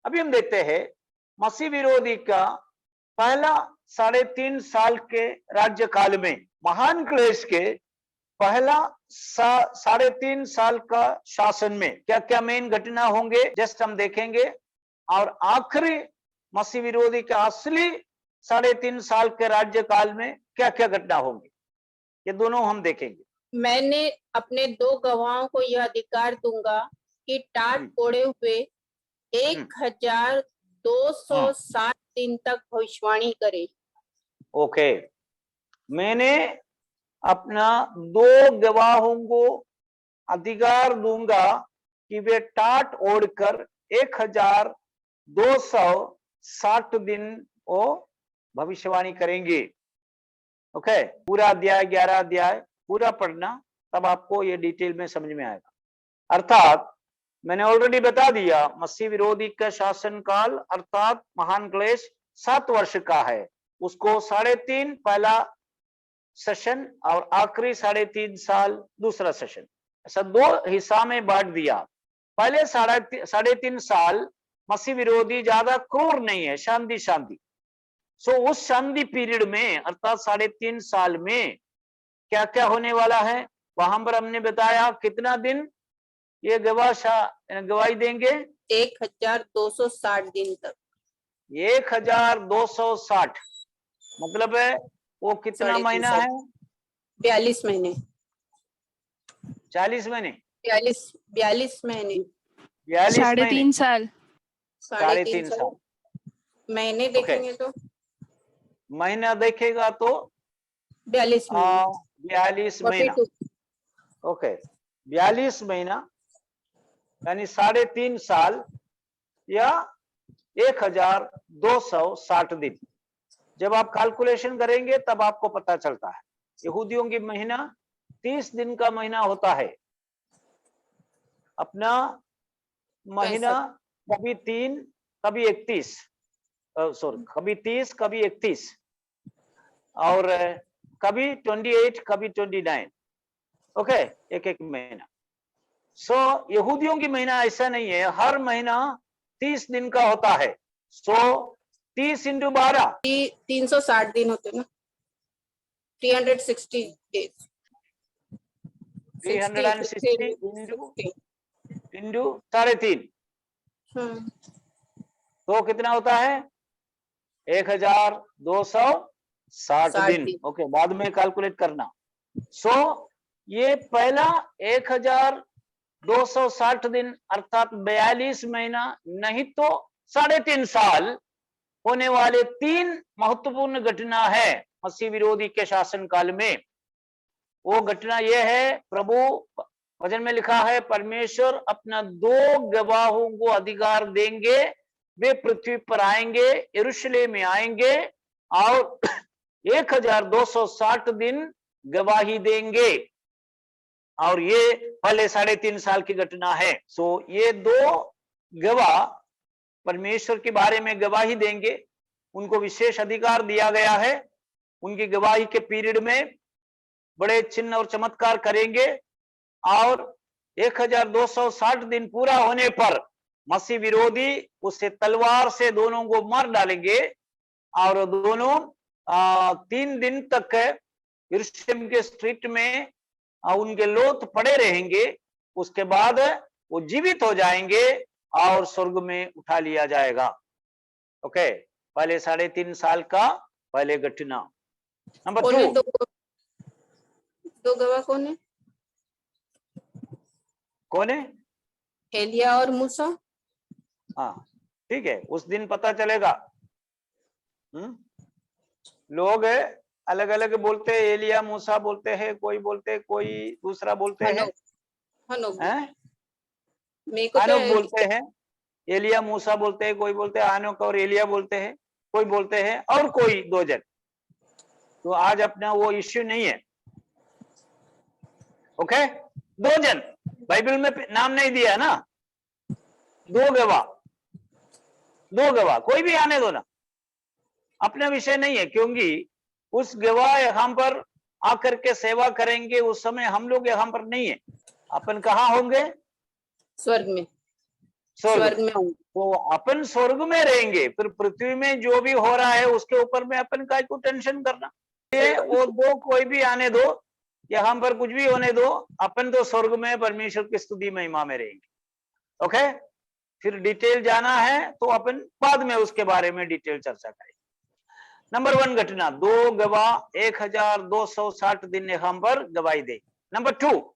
अभी हम देखते हैं मसीह विरोधी का पहला 3.5 साल के राज्यकाल में, महान क्लेश के पहला 3.5 साल का शासन में क्या क्या मेन घटना होंगे जस्ट हम देखेंगे, और आखिरी मसीह विरोधी के असली 3.5 साल के राज्यकाल में क्या क्या घटना होंगी, ये दोनों हम देखेंगे। मैंने अपने 2 गवाहों को यह अधिकार दूंगा कि टाट ओढ़े हुए 1260 दिन तक भविष्यवाणी करे। ओके, मैंने अपना 2 गवाहों को अधिकार दूंगा कि वे टाट ओढ़कर 1260 दिन वो भविष्यवाणी करेंगे। ओके, पूरा अध्याय 11 अध्याय पूरा पढ़ना, तब आपको ये डिटेल में समझ में आएगा। अर्थात मैंने ऑलरेडी बता दिया, मसीह विरोधी का शासन काल अर्थात महान क्लेश 7 वर्ष का है। उसको 3.5 पहला सेशन और आखिरी 3.5 साल दूसरा सेशन, ऐसा 2 हिस्सा में बांट दिया। पहले 3.5 साल मसीह विरोधी ज्यादा क्रूर नहीं है, शांति शांति। सो उस शांति पीरियड में अर्थात 3.5 साल में क्या क्या होने वाला है, वहां पर हमने बताया कितना दिन ये गवाही देंगे, 1260 दिन तक। 1260 मतलब है वो कितना महीना है, 42 महीने, 40 महीने, 42 महीने, 3.5 साल, 3.5 साल। महीने देखेंगे तो महीना देखेगा तो 42 महीना। ओके, 42 महीना यानी 3.5 साल या 1260 दिन। जब आप कैलकुलेशन करेंगे तब आपको पता चलता है यहूदियों की महीना 30 दिन का महीना होता है। अपना महीना कभी 3 कभी 31, कभी 30 कभी 31 और कभी 28 कभी 29। ओके, एक महीना। सो यहूदियों की महीना ऐसा नहीं है, हर महीना 30 दिन का होता है। सो 30 × 12 360 दिन होते ना, 360 डेज, 360 इंटू 3.5 तो कितना होता है 1260 दिन। ओके, बाद में कैलकुलेट करना। सो ये पहला 1260 दिन अर्थात 42 महीना नहीं तो 3.5 साल होने वाले 3 महत्वपूर्ण घटना है मसीह विरोधी के शासन काल में। वो घटना यह है, प्रभु वचन में लिखा है परमेश्वर अपना 2 गवाहों को अधिकार देंगे, वे पृथ्वी पर आएंगे, यरूशलेम में आएंगे और 1260 दिन गवाही देंगे। और ये पहले 3.5 साल की घटना है। सो ये 2 गवाह परमेश्वर के बारे में गवाही देंगे, उनको विशेष अधिकार दिया गया है। उनकी गवाही के पीरियड में बड़े चिन्ह और चमत्कार करेंगे और 1260 दिन पूरा होने पर मसीह विरोधी उससे तलवार से दोनों को मार डालेंगे और दोनों 3 दिन तक यरूशलेम के स्ट्रीट में उनके लोथ पड़े रहेंगे। उसके बाद वो जीवित हो जाएंगे और स्वर्ग में उठा लिया जाएगा। ओके, पहले 3.5 साल का पहले घटना। नंबर 2, 2 गवाह कौन है? एलिया और मूसा। हाँ ठीक है, उस दिन पता चलेगा। लोग अलग अलग बोलते हैं, एलिया मूसा बोलते हैं, कोई बोलते कोई दूसरा बोलते हैं, आनोक बोलते हैं, एलिया मूसा बोलते हैं, कोई बोलते हैं आनोक और एलिया बोलते हैं, कोई बोलते हैं और कोई 2 जन। तो आज अपना वो इश्यू नहीं है। ओके, 2 जन बाइबल में नाम नहीं दिया ना, 2 गवाह, 2 गवाह, कोई भी आने दो ना, अपना विषय नहीं है। क्योंकि उस गवाह यहाँ पर आकर के सेवा करेंगे, उस समय हम लोग यहाँ पर नहीं है। अपन कहाँ होंगे? स्वर्ग में। स्वर्ग में। तो अपन स्वर्ग में रहेंगे, फिर पृथ्वी में जो भी हो रहा है उसके ऊपर में अपन काय को टेंशन करना। ये वो दो कोई भी आने दो, यहाँ पर कुछ भी होने दो, अपन तो स्वर्ग में परमेश्वर की स्तुति महिमा में रहेंगे। ओके, फिर डिटेल जाना है तो अपन बाद में उसके बारे में डिटेल चर्चा करेंगे। नंबर 1 घटना, 2 गवाह 1260 दिन यहाँ पर गवाही दे। नंबर 2,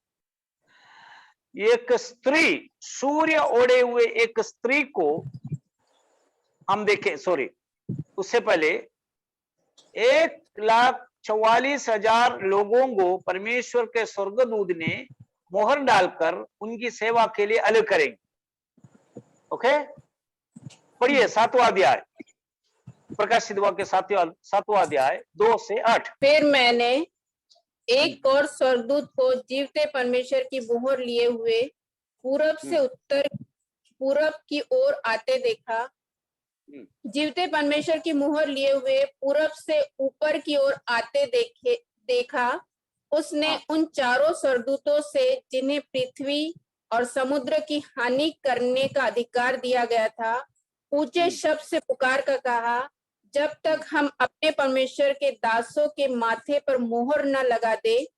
एक स्त्री, सूर्य ओढ़े हुए एक स्त्री को हम देखें, सॉरी उससे पहले 1,44,000 लोगों को परमेश्वर के स्वर्गदूत ने मोहर डालकर उनकी सेवा के लिए अलग करेंगे। ओके, पढ़िए 7वां अध्याय, प्रकाशित वाक्य 7वां अध्याय 2 से 8। फिर मैंने एक और स्वर्गदूत को जीवते परमेश्वर की मोहर लिए हुए पूरब से उत्तर पूरब की ओर आते देखा। जीवते परमेश्वर की मुहर लिए हुए पूरब से ऊपर की ओर आते देखा। उसने उन चारों स्वर्गदूतों से, जिन्हें पृथ्वी और समुद्र की हानि करने का अधिकार दिया गया था, ऊंचे शब्द से पुकार कर कहा, जब तक हम अपने परमेश्वर के दासों के माथे पर मोहर न लगा दे,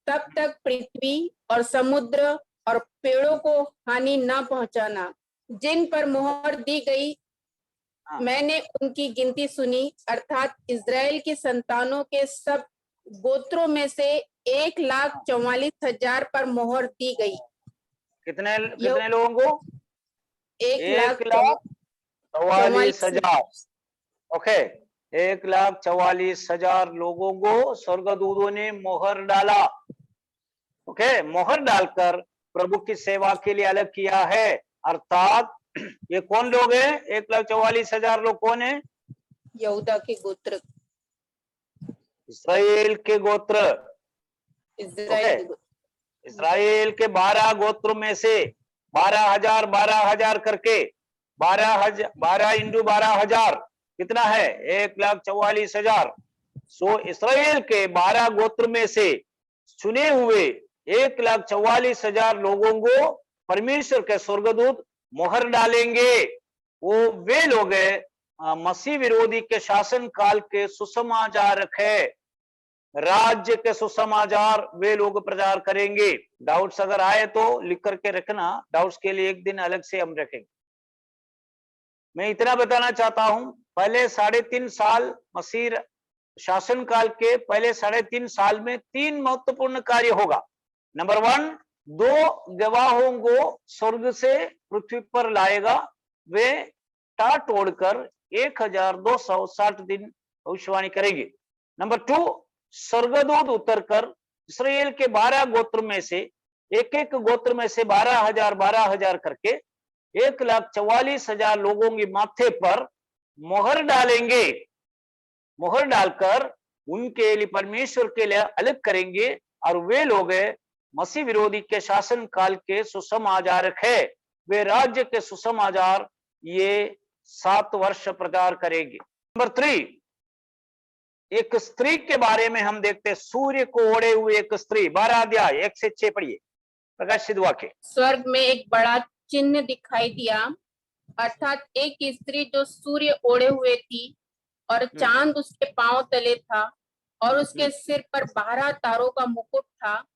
तब तक पृथ्वी और समुद्र और पेड़ों को हानि न पहुंचाना। जिन पर मोहर दी गई मैंने उनकी गिनती सुनी, अर्थात इज़राइल की संतानों के सब गोत्रों में से 1,44,000 पर मोहर दी गई। कितने लोगों को? 1,44,000। ओके, 1,44,000 लोगों को स्वर्गदूतों ने मोहर डाला। ओके, मोहर डालकर प्रभु की सेवा के लिए अलग किया है। अर्थात ये कौन लोग हैं? 1,44,000 लोग कौन है? यहूदा के गोत्र, इस्राएल के गोत्र। इस्राएल के 12 गोत्रों में से 12,000 करके 12 इंटू 12,000 कितना है? 1,44,000। सो इस्राएल के 12 गोत्र में से चुने हुए 1,44,000 लोगों को परमेश्वर के स्वर्गदूत मोहर डालेंगे। वो वे लोग हैं मसीह विरोधी के शासन काल के सुसमाचार है, राज्य के सुसमाचार वे लोग प्रचार करेंगे। डाउट्स अगर आए तो लिख करके रखना, डाउट्स के लिए एक दिन अलग से हम रखेंगे। मैं इतना बताना चाहता हूं, पहले 3.5 साल मसीह शासन काल के पहले 3.5 साल में 3 महत्वपूर्ण कार्य होगा। नंबर 1, 2 गवाहों को स्वर्ग से पृथ्वी पर लाएगा। वे टाट तोड़कर 1,260 दिन भविष्यवाणी करेंगे। नंबर 2, स्वर्गदूत उतरकर इस्राएल के 12 गोत्र में से एक गोत्र में से 12,000 करके 1,44,000 लोगों के माथे पर मोहर डालेंगे। मोहर डालकर उनके लिए परमेश्वर के लिए अलग करेंगे, और वे लोग मसीह विरोधी के शासन काल के सुसमाचार है। वे राज्य के सुसमाचार ये 7 वर्ष प्रचार करेंगे। नंबर 3, एक स्त्री के बारे में हम देखते हैं, सूर्य को ओढ़े हुए एक स्त्री। 12 अध्याय 1 से 6 पढ़िए, प्रकाशित वाक्य। स्वर्ग में एक बड़ा चिन्ह दिखाई दिया, अर्थात एक स्त्री जो सूर्य ओढ़े हुए थी और चांद उसके पांव तले था, और उसके सिर पर 12 तारों का मुकुट था।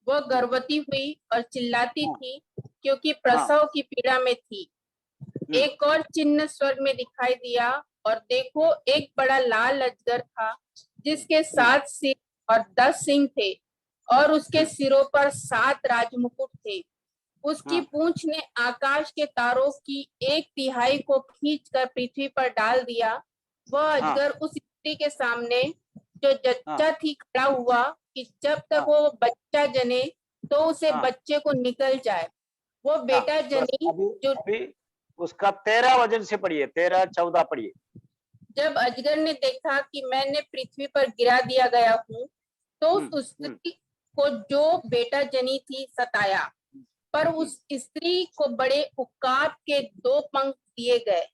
वह गर्भवती हुई और चिल्लाती थी, क्योंकि प्रसव की पीड़ा में थी। एक और चिन्ह स्वर्ग में दिखाई दिया, और देखो, एक बड़ा लाल अजगर था, जिसके 7 सिर और 10 सींग थे, और उसके सिरों पर 7 राजमुकुट थे। उसकी पूंछ ने आकाश के तारों की 1/3 को खींचकर पृथ्वी पर डाल दिया। वह अजगर उस स्त्री के सामने जो जच्चा थी खड़ा हुआ, कि जब तक वो बच्चा जने तो उसे बच्चे को निकल जाए। वो बेटा जनी जो अभी उसका 13 वचन से पढ़िए, 13-14 पढ़िए। जब अजगर ने देखा कि मैंने पृथ्वी पर गिरा दिया गया हूँ, तो उस स्त्री को जो बेटा जनी थी सताया, पर उस स्त्री को बड़े उकाब के 2 पंख दिए गए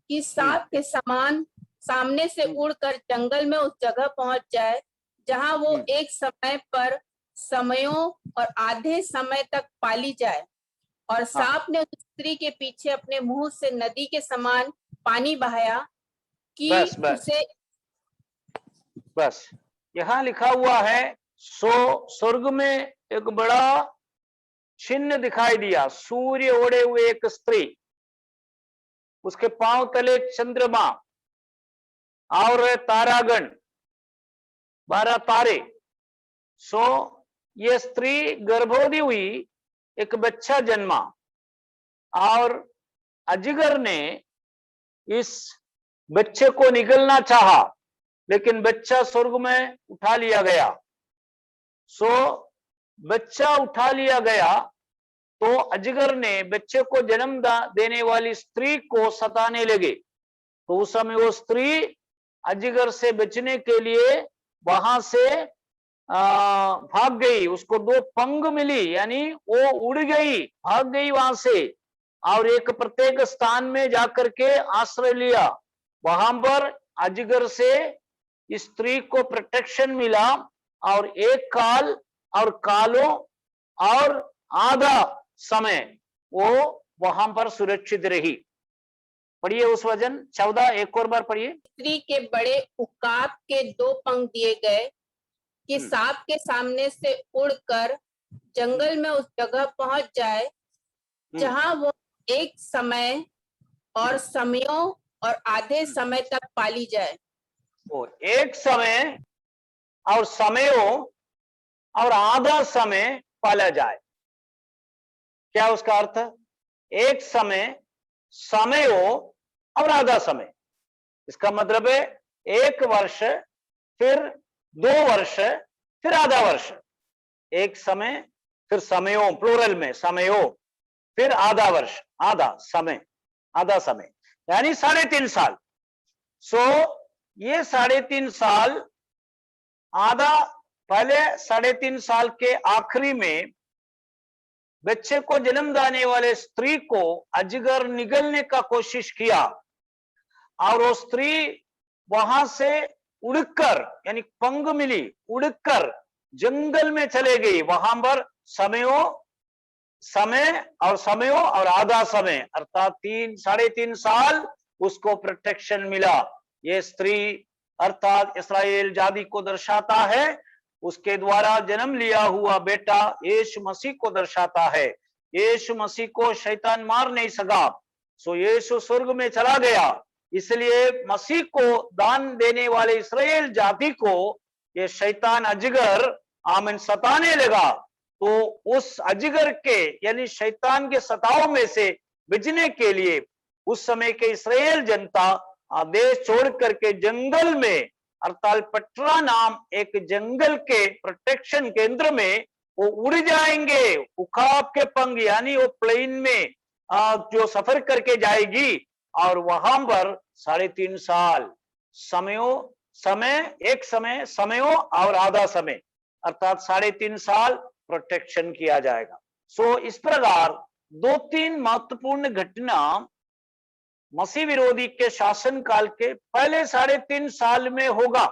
कि सांप के समान सामने से उड़कर जंगल में उस जगह पहुंच जाए, जहां वो एक समय पर समयों और आधे समय तक पाली जाए। और सांप ने उस स्त्री के पीछे अपने मुंह से नदी के समान पानी बहाया कि बस बस उसे बस यहां लिखा हुआ है, सो स्वर्ग में एक बड़ा चिन्ह दिखाई दिया, सूर्य ओढ़े हुए एक स्त्री, उसके पांव तले चंद्रमा और तारागण, 12 तारे। सो ये स्त्री गर्भवती हुई, एक बच्चा जन्मा, और अजगर ने इस बच्चे को निगलना चाहा, लेकिन बच्चा स्वर्ग में उठा लिया गया। सो बच्चा उठा लिया गया तो अजगर ने बच्चे को जन्म देने वाली स्त्री को सताने लगे। तो उस समय वो स्त्री अजगर से बचने के लिए वहां से भाग गई, उसको 2 पंख मिली, यानी वो उड़ गई, भाग गई वहां से, और एक प्रत्येक स्थान में जाकर के आश्रय लिया। वहां पर अजगर से स्त्री को प्रोटेक्शन मिला, और एक काल और कालों और आधा समय वो वहां पर सुरक्षित रही। पढ़िए उस वचन 14, एक और बार पढ़िए। स्त्री के बड़े उकाब के 2 पंख दिए गए कि सांप के सामने से उड़कर जंगल में उस जगह पहुंच जाए जहां वो एक समय और समयों और आधे समय तक पाली जाए। वो एक समय और समयों और आधा समय पाला जाए। क्या उसका अर्थ? एक समय, समयों और आधा समय। इसका मतलब है 1 वर्ष, फिर 2 वर्ष, फिर आधा वर्ष। एक समय, फिर समयों, प्लूरल में समयों, फिर आधा वर्ष, आधा समय, यानी 3.5 साल। सो ये 3.5 साल, आधा पहले 3.5 साल के आखिरी में बच्चे को जन्म देने वाले स्त्री को अजगर निगलने का कोशिश किया, और वो स्त्री वहां से उड़कर, यानी पंख मिली, उड़कर जंगल में चले गई। वहां पर समयों और आधा समय, अर्थात 3.5 साल उसको प्रोटेक्शन मिला। ये स्त्री अर्थात इस्राएल जाति को दर्शाता है, उसके द्वारा जन्म लिया हुआ बेटा यीशु मसीह को दर्शाता है। यीशु मसीह को शैतान मार नहीं सका, सो यीशु स्वर्ग में चला गया, इसलिए मसीह को दान देने वाले इस्राएल जाति को ये शैतान अजगर आमीन सताने लगा। तो उस अजगर के, यानी शैतान के सताव में से बचने के लिए उस समय के इस्राएल जनता देश छोड़ करके जंगल में, अर्थात पटरा नाम एक जंगल के प्रोटेक्शन केंद्र में वो उड़ जाएंगे। उकाब के पंख, यानी वो प्लेन में जो सफर करके जाएगी, और वहां पर 3.5 साल एक समय, समयों और आधा समय, अर्थात 3.5 साल प्रोटेक्शन किया जाएगा। सो इस प्रकार 2-3 महत्वपूर्ण घटना मसीह विरोधी के शासन काल के पहले 3.5 साल में होगा।